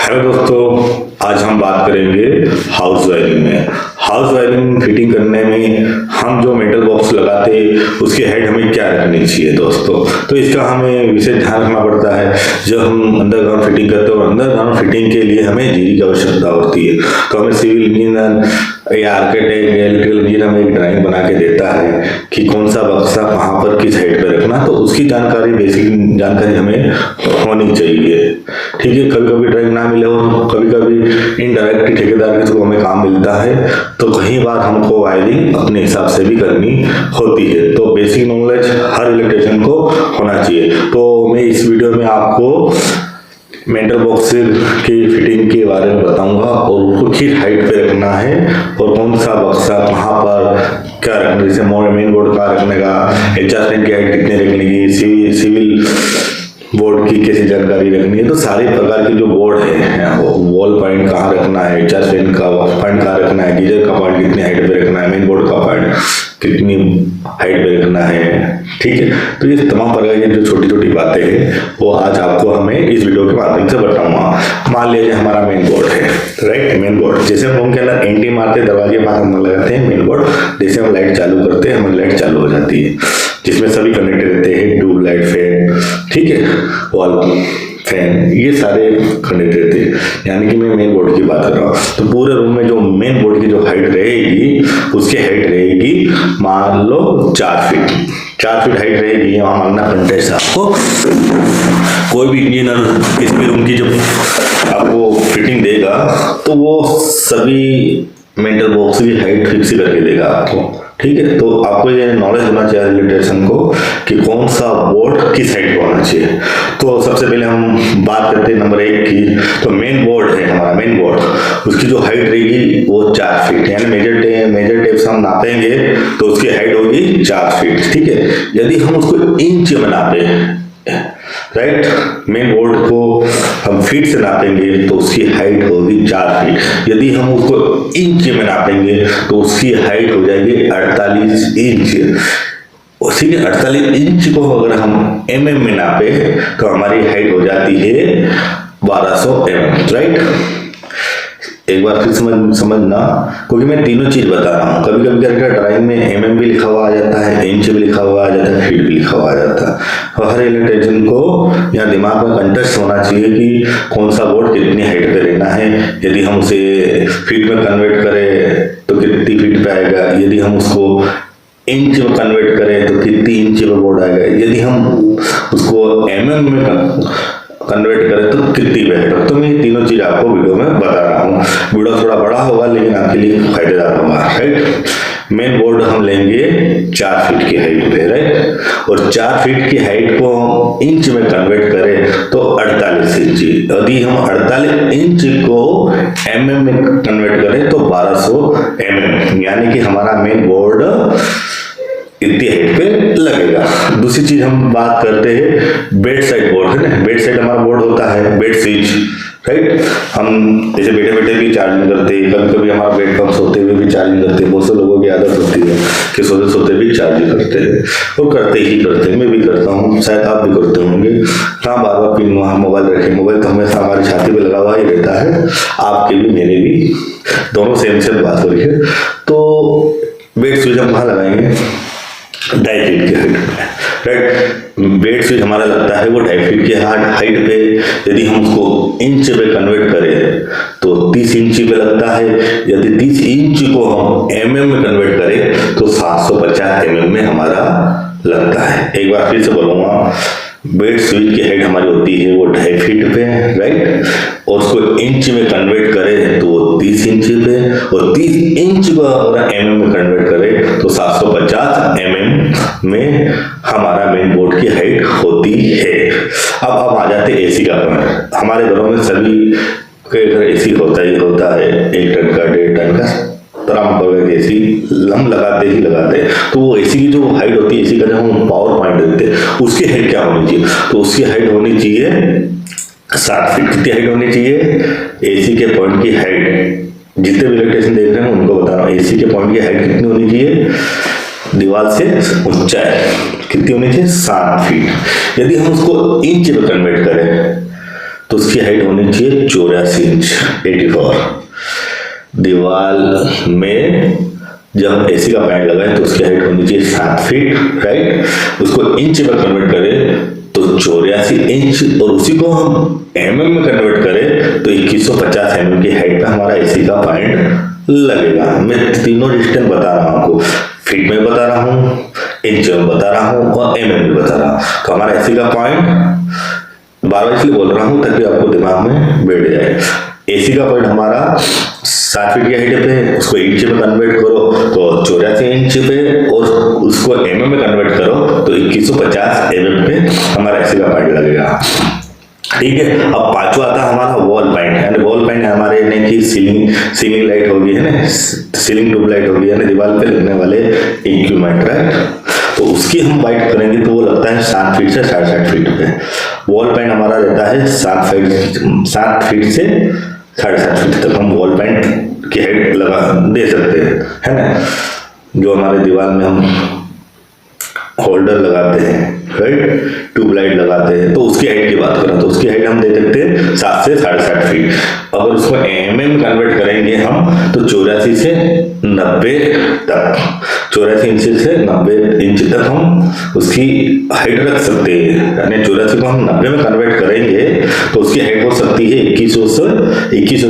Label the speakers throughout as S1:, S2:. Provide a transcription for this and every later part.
S1: Hello दोस्तों, आज हम बात करेंगे हाउस वायरिंग में। हाउस वायरिंग फिटिंग करने में हम जो मेटल बॉक्स लगाते हैं उसकी हाइट हमें क्या रखनी चाहिए दोस्तों। तो इसका हमें विशेष ध्यान रखना पड़ता है। जब हम अंडरग्राउंड फिटिंग करते हैं और अंडरग्राउंड फिटिंग के लिए हमें जीरी की आवश्यकता होती है। तो हमें सिविल इंजीनियर या आर्किटेक्ट या इलेक्ट्रिकल इंजीनियर हमें एक ड्राइंग बना के देता है कि कौन सा बक्सा कहाँ पर किस हाइट पे रखना। तो उसकी जानकारी, बेसिक जानकारी हमें होनी चाहिए। ठीक है, कभी कभी ड्राइंग ना मिले और कभी कभी इनडायरेक्ट ठेकेदार के थ्रू हमें काम मिलता है, तो कई बार हमको वायरिंग अपने हिसाब से भी करनी होती है। तो बेसिक नॉलेज हर इलेक्ट्रिशियन को होना चाहिए। तो मैं इस वीडियो में आपको मेटल बॉक्स की फिटिंग के बारे में बताऊंगा और उसको किस हाइट पे रखना है और कौन सा बक्सा कहाँ पर क्या रखना, जैसे मेन बोर्ड का रखने का, एडजस्टमेंट की हाइट कितने रखने की, सिविल बोर्ड की कैसी जानकारी रखनी है। तो सारे प्रकार के जो बोर्ड है, वॉल पॉइंट कहाँ रखना है, एडजस्टमेंट का पॉइंट कहाँ रखना है, गीजर का पॉइंट कितनी हाइट पे रखना है, मेन बोर्ड का पॉइंट कितनी हाइट पे रखना है। ठीक है, तो ये तमाम प्रकार की जो छोटी छोटी बातें हैं वो आज आपको हमें इस वीडियो के माध्यम से बताऊंगा। मान लीजिए हमारा मेन बोर्ड है, राइट। मेन बोर्ड जैसे हम रूम के अंदर एंटी मारते, दरवाजे के पास हम लगाते हैं मेन बोर्ड। जैसे हम लाइट चालू करते हैं, हमारी लाइट चालू हो जाती है, जिसमें सभी कनेक्टेड रहते हैं, ट्यूब लाइट, फैन, ठीक है, वॉल फैन, ये सारे कनेक्टेड रहते हैं। यानी कि मैं मेन बोर्ड की बात कर रहा हूँ। तो पूरे रूम में जो मेन बोर्ड की जो हाइट रहेगी, उसकी हाइट रहेगी मान लो 4 फीट। 4 फीट हाइट रहेगी। यहाँ मानना कंटेस्ट आपको कोई भी इंजीनियर इस रूम की जब आपको फिटिंग देगा तो वो सभी मेटल बॉक्स की हाइट फिक्स करके देगा आपको। ठीक है, तो आपको ये नॉलेज होना चाहिए इलेक्ट्रिशियन को कि कौन सा बोर्ड किस हाइट पर होना चाहिए। तो सबसे पहले हम बात करते हैं नंबर 1 की। तो मेन बोर्ड है हमारा, मेन बोर्ड, उसकी जो हाइट रहेगी वो 4 फीट, यानी मेजर टेप से हम नापेंगे तो उसकी हाइट होगी 4 फीट। ठीक है, यदि हम उसको इंच में नापे, राइट, मेन बोर्ड को हम फीट से नापेंगे तो उसकी हाइट होगी 4 फीट। यदि हम उसको इंच में नापेंगे तो उसकी हाइट हो जाएगी 48 इंच। उसी के 48 इंच को अगर हम mm में नापे तो हमारी हाइट हो जाती है 1200 mm, राइट। एक बार फिर समझना, क्योंकि मैं तीनों चीज बता रहा हूँ। कभी कभी करके ड्राइंग में mm भी लिखा हुआ आ जाता है, इंच भी लिखा हुआ आ जाता है, फीट भी लिखा हुआ आ जाता है। और हर इलेक्ट्रिशियन को यहाँ दिमाग में कंटेक्स्ट होना चाहिए कि कौन सा बोर्ड कितनी हाइट पे रहना है। यदि हम उसे फीट में कन्वर्ट करें तो कितनी फीट पे आएगा, यदि हम उसको इंच में कन्वर्ट करें तो कितनी इंच पे बोर्ड आएगा, यदि हम उसको mm में कन्वर्ट करें तो कितनी बेहतर। तो मैं तीनों चीज आपको वीडियो में बता रहा हूँ। वीडियो थोड़ा बड़ा होगा लेकिन आपके लिए फायदेदार होगा, राइट। मेन बोर्ड हम लेंगे 4 फीट की हाइट पे, राइट, और 4 फीट की हाइट को हम इंच में कन्वर्ट करें तो 48 इंच। यदि हम 48 इंच को mm में कन्वर्ट करें तो 1200 mm, यानी कि हमारा मेन बोर्ड इतनी हाइट पे लगेगा। दूसरी चीज हम बात करते हैं बेड साइड बोर्ड, है ना। बेड साइड हमारा बोर्ड होता है बेड स्विच, राइट। हम जैसे बैठे बैठे भी चार्जिंग करते हैं, कभी कभी हमारा बेड कम सोते हुए भी चार्जिंग करते हैं। बहुत से लोगों की आदत होती है कि सोते सोते भी चार्जिंग करते हैं, और करते ही करते हैं, मैं भी करता हूँ, शायद आप भी करते होंगे। कहाँ बार बार पिन वहाँ मोबाइल रखें, मोबाइल तो हमेशा हमारी छाती पे लगा हुआ ही रहता है, आपके भी मेरे भी, दोनों सेम सेम बात हो रही है। तो बेड स्विच हम कहाँ लगाएंगे, 2.5 फीट की हाइट पे, राइट। बेड स्विच हमारा लगता है वो 2.5 फीट की हाइट पे। यदि हम उसको इंच पे कन्वर्ट करें तो 30 इंच पे लगता है। यदि 30 इंच को हम mm में कन्वर्ट करें तो 750 mm में हमारा लगता है। एक बार फिर से बोलूंगा, बेड स्विच की हाइट हमारी होती है वो 2.5 फीट पे, राइट, और उसको इंच में कन्वर्ट करें तो 30 इंच पे, और 30 इंच को अगर mm में कन्वर्ट करें तो 750 mm में हमारा मेन बोर्ड की हाइट होती है। अब आ जाते हैं एसी का पॉइंट। हमारे घरों में सभी के घर एसी होता ही होता है, 1 टन का, 1.5 टन का, एसी हम लगाते ही लगाते हैं। तो वो एसी की जो हाइट होती है, एसी का जो हम पावर पॉइंट देते हैं, उसकी हाइट क्या होनी चाहिए, तो उसकी हाइट होनी चाहिए 7 फीट। कितनी हाइट होनी चाहिए एसी के पॉइंट की हाइट, जितने भी इलेक्ट्रिशियन देख रहे हैं उनको बता रहा हूँ, एसी के पॉइंट की हाइट कितनी होनी चाहिए, दीवार से ऊंचाई कितनी होनी चाहिए, 7 फीट। यदि हम उसको इंच में कन्वर्ट करें तो उसकी हाइट होनी चाहिए 84 इंच, 84। दीवार में जब हम एसी का पॉइंट लगाए तो उसकी हाइट होनी चाहिए 7 फीट, राइट। उसको इंच में कन्वर्ट करें तो 84 इंच, और उसी को हम mm में कन्वर्ट करें तो 2150 mm की हाइट पे हमारा एसी का पॉइंट लगेगा। मैं तीनों डिस्टेंस बता रहा हूँ आपको, फीट में बता रहा हूँ, इंच में बता रहा हूँ और mm में बता रहा हूँ। तो हमारा एसी का पॉइंट बार बार इसलिए बोल रहा हूँ ताकि आपको दिमाग में बैठ जाए। एसी का पॉइंट हमारा 7 फीट की हाइट पे, उसको इंच में कन्वर्ट करो तो 84 इंच पे, और उसको mm में कन्वर्ट करो तो 2150 mm पे हमारा एसी का पॉइंट लगेगा। ठीक है। अब पांचवा आता है हमारा वॉल पॉइंट, यानी वॉल पॉइंट हमारे यानी कि सीलिंग लाइट होगी, है ना, सीलिंग ट्यूब लाइट होगी, यानी दीवार पे लगने वाले इक्विपमेंट, राइट। तो उसकी हम बाइट करेंगे तो वो लगता है 7 फीट से 7.5 फीट पे। वॉल पॉइंट हमारा रहता है 7 फीट से 7.5 फीट तक हम वॉल पॉइंट की हाइट लगा दे सकते हैं, है ना। जो हमारे दीवार में हम होल्डर लगाते हैं, राइट, ट्यूबलाइट लगाते हैं, तो उसकी हाइट की बात करें तो उसकी हाइट हम दे सकते हैं 7 से 7.5 फीट। अगर उसको mm कन्वर्ट करेंगे हम तो 84 से 90 तक, 84 इंच से 90 इंच तक हम उसकी हाइट रख सकते हैं। यानी 84 को हम 90 में कन्वर्ट करेंगे तो उसकी हाइट हो सकती है 2100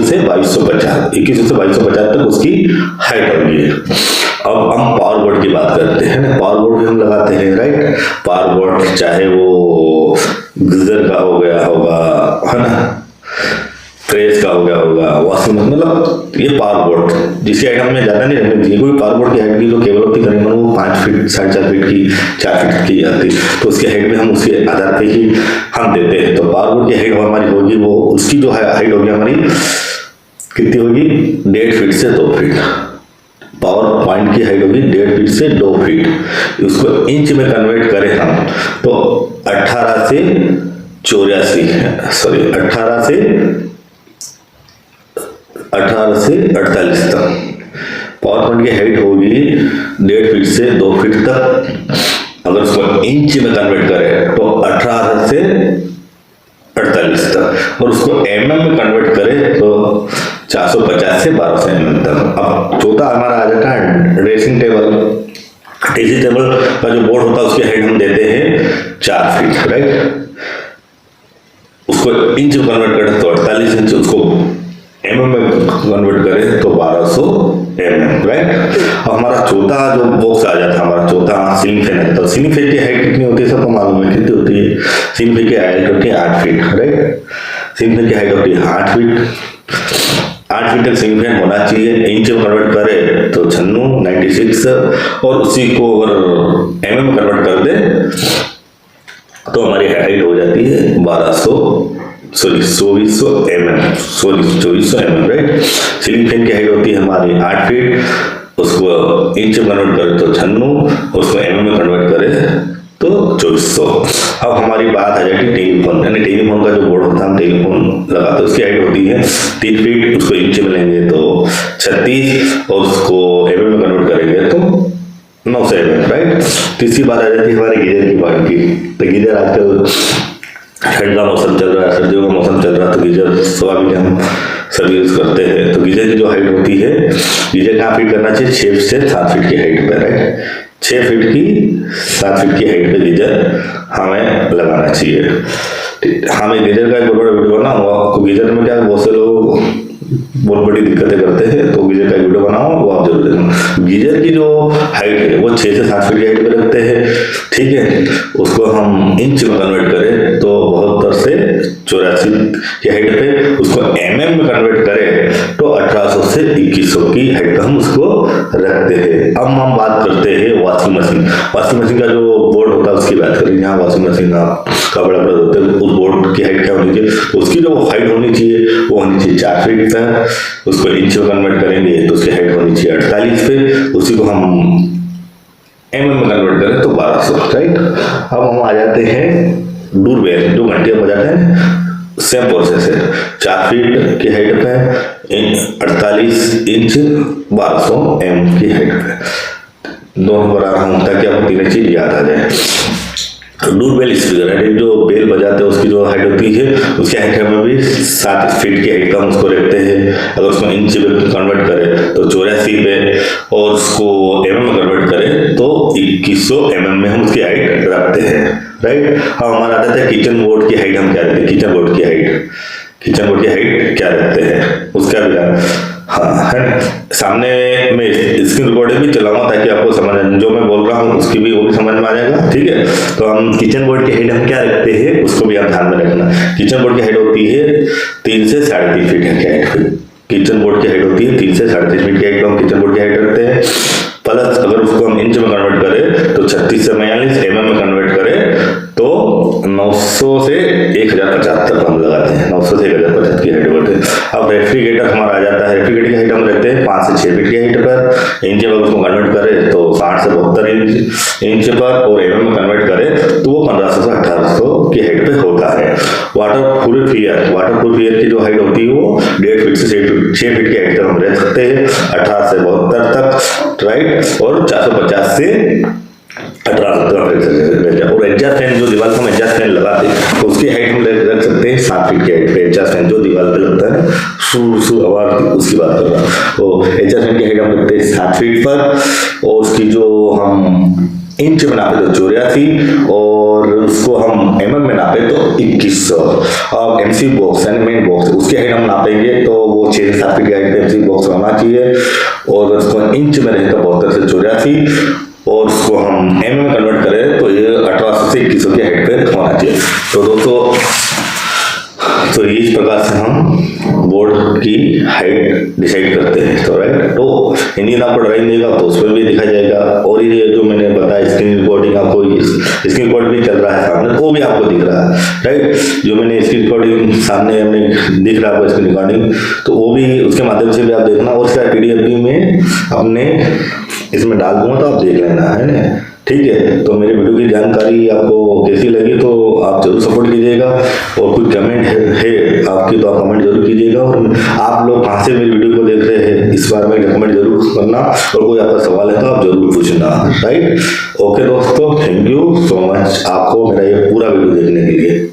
S1: से 2250 तक उसकी हाइट होगी। अब हम पावर बोर्ड की बात करते हैं ना, पावर बोर्ड भी हम लगाते हैं, राइट। पावर बोर्ड चाहे वो गीजर का हो गया होगा, है ना, फ्रिज का हो गया होगा, वॉशिंग मशीन, मतलब ये पावर बोर्ड जिसकी हाइट हमें ज्यादा नहीं रखनी चाहिए। कोई पावर बोर्ड की हाइट की जो केबल होती करीबन वो 5 फीट 4.5 फीट की 4 फीट की जाती, तो उसकी हाइट भी हम उसके आधार पे ही हम देते हैं। तो पावर बोर्ड की हाइट हमारी होगी, वो उसकी जो हाइट होगी हमारी कितनी होगी, 1.5 फीट से 2 फीट। पावर पॉइंट की हाइट होगी 1.5 फीट से 2 फीट। उसको इंच में कन्वर्ट करें हम तो 18 से 48 तक पावर पॉइंट की हाइट होगी 1.5 फीट से 2 फीट तक। अगर उसको इंच में कन्वर्ट करें तो 18 से 48 तक, और उसको mm में कन्वर्ट करें तो 450 से 1200 mm तक। अब चौथा हमारा आ जाता है ड्रेसिंग टेबल। ड्रेसिंग टेबल का जो बोर्ड होता है उसकी हाइट हम देते हैं 4 फीट, राइट। उसको इंच में कन्वर्ट करें तो 48 इंच, उसको mm में कन्वर्ट करें तो 1200 mm, राइट। अब हमारा चौथा जो बॉक्स आ जाता है, हमारा चौथा सीलिंग फैन है। तो सीलिंग फैन की हाइट कितनी होती है सबको मालूम है, कितनी होती है। सीलिंग फैन की हाइट होती है 8 फीट, राइट। सीलिंग फैन की हाइट होती है 8 फीट। 8 फीट तक सीलिंग फैन होना चाहिए। इंच में कन्वर्ट करें तो 96, और उसी को अगर mm में कन्वर्ट कर दे तो हमारी हाइट हो जाती है 2400 mm, राइट। सीलिंग फैन की हाइट होती है हमारी 8 फीट, उसको इंच में कन्वर्ट करें तो 96, उसको mm में कन्वर्ट करें तो 2400। अब हमारी बात आ जाती है टेलीफोन, यानी टेलीफोन का जो बोर्ड होता है हम टेलीफोन लगाते हैं, उसकी हाइट होती है 3 फीट, उसको इंच में लेंगे तो 36, और उसको mm में कन्वर्ट करेंगे तो 900 mm, राइट। तीसरी बात आ जाती है हमारे गीजर की बात की। तो गीजर आजकल ठंड का मौसम चल रहा है, सर्दियों का मौसम चल रहा है, तो गीजर स्वाभाविक हम सब यूज करते हैं। तो गीजर की जो हाइट होती है, गीजर कहाँ फिट करना चाहिए, 6 से 7 फीट की हाइट पे, राइट। 6 फीट की 7 फीट की हाइट पे गीजर हमें लगाना चाहिए। हमें गीजर का एक बहुत बड़ा वीडियो बनाऊंगा। तो गीजर में क्या बहुत से लोग बहुत बड़ी दिक्कतें करते हैं, तो गीजर का वीडियो बनाओ वो आप जरूर देखना। गीजर की जो हाइट है वो 6 से 7 फीट की हाइट पे रखते हैं, ठीक है। उसको हम इंच में कन्वर्ट करें तो 72 से 84 की हाइट पे, उसको mm में कन्वर्ट करें तो 1800 से 2100 की हाइट पे हम उसको रखते हैं। अब हम बात करते हैं वॉशिंग मशीन। वॉशिंग मशीन का जो बोर्ड होता है उसकी बात करें। यहाँ वॉशिंग मशीन का बड़ा बड़ा होता है, उस बोर्ड की हाइट क्या होनी चाहिए, उसकी जो हाइट होनी चाहिए वो होनी चाहिए 4 फीट पे। उसको इंच में कन्वर्ट करेंगे तो उसकी हाइट होनी चाहिए 48 पे, उसी को हम mm में कन्वर्ट करें तो 1200, राइट। अब हम आ जाते हैं डोर बेल, जो घंटियां बजाते हैं, सेम प्रोसेस है। 4 फीट की हाइट पे 48 इंच 1200 mm की हाइट पे। दोनों बना रहा हूं ताकि आपको तीनों चीज याद आ जाए। डूड बेल स्पीकर है, जो बेल बजाते हैं उसकी जो हाइट होती है उसकी हाइट में भी 7 फीट की हाइट का हम उसको रखते हैं। अगर उसको इंच में कन्वर्ट करें तो 84 पे, और उसको एमएम में कन्वर्ट करें तो 2100 एमएम में हम उसकी हाइट रखते हैं, राइट। अब हमारा आता था किचन बोर्ड की हाइट हम क्या रखते हैं, किचन बोर्ड की हाइट क्या रखते हैं उसका भी हाँ है। सामने में स्क्रीन रिकॉर्डिंग भी चलाऊंगा ताकि आपको समझ, जो मैं बोल रहा हूँ उसकी भी वो भी समझ में आ जाएगा, ठीक है। तो हम किचन बोर्ड की हाइट हम क्या रखते हैं उसको भी आप ध्यान में रखना। किचन बोर्ड की हाइट होती है 3 से 3.5 फीट की हाइट। किचन बोर्ड की हाइट होती है 3 से 3.5 फीट की हाइट पर हम किचन बोर्ड की हाइट रखते हैं। प्लस अगर उसको हम इंच में कन्वर्ट करें तो 36 से 42, एमएम में कन्वर्ट करें तो 900 से 1050 तक हम लगाते हैं, 900 से 1050 की हाइट बढ़ते हैं। अब रेफ्रिजरेटर हमारा आ जाता है, रेफ्रिजरेटर की हाइट हम रखते हैं 5 से 6 फीट की हाइट पर। इंच में उसको कन्वर्ट करें तो 60 से 72 इंच पर, और एमएम में कन्वर्ट करें तो वो 1500 से 1800 की हाइट पे होता है। वाटरप्रूफ एयर की जो हाइट होती है वो 1.5 फीट से 6 फीट की हाइट तक हम रह सकते हैं, 18 से 72 तक, राइट। और 450 से 18 तक। और एग्जॉस्ट फैन जो दीवार को हम एग्जॉस्ट फैन लगाते हैं तो उसकी हाइट हम रख सकते हैं 7 फीट की हाइट पे। एग्जॉस्ट फैन जो दीवार पे लगता है सू आवाज उसकी बात कर रहा हूँ, तो एग्जॉस्ट फैन की हाइट हम रखते हैं 7 फीट पर, और उसकी जो हम इंच में नापे तो 84, और उसको हम एमएम में नापे तो 2100। अब एमसी बॉक्स यानी मेन बॉक्स उसकी हाइट हम नापेंगे तो वो 6 से 7 फीट की हाइट पे एमसी बॉक्स होना चाहिए, और उसको इंच में रहे तो 72 से 84, और उसको हम एमएम में कन्वर्ट करें तो ये 1800 से 2100 की हाइट पे होना चाहिए। तो दोस्तों तो इस प्रकार से हम बोर्ड की हाइट डिसाइड करते हैं, तो राइट। तो हिंदी में आपको ड्राइंग देगा तो उसमें भी दिखा जाएगा, और ये जो मैंने बताया स्क्रीन रिकॉर्डिंग आपको स्क्रीन रिकॉर्डिंग भी चल रहा है सामने, वो भी आपको दिख रहा है, राइट। जो मैंने स्क्रीन रिकॉर्डिंग सामने हमें दिख रहा है आपको स्क्रीन रिकॉर्डिंग, तो वो भी उसके माध्यम से भी आप देखना, और इसका पीडीएफ भी में अपने इसमें डाल दूंगा तो आप देख लेना, है ना, ठीक है। तो मेरे वीडियो की जानकारी आपको कैसी लगी तो आप जरूर सपोर्ट कीजिएगा, और कुछ कमेंट है आपकी तो आप कमेंट जरूर कीजिएगा, और आप लोग कहाँ से मेरी वीडियो को देख रहे हैं इस बारे में कमेंट जरूर करना, और कोई आपका सवाल है तो आप जरूर पूछना, राइट। ओके दोस्तों, थैंक यू सो मच आपको मेरा ये पूरा वीडियो देखने के लिए।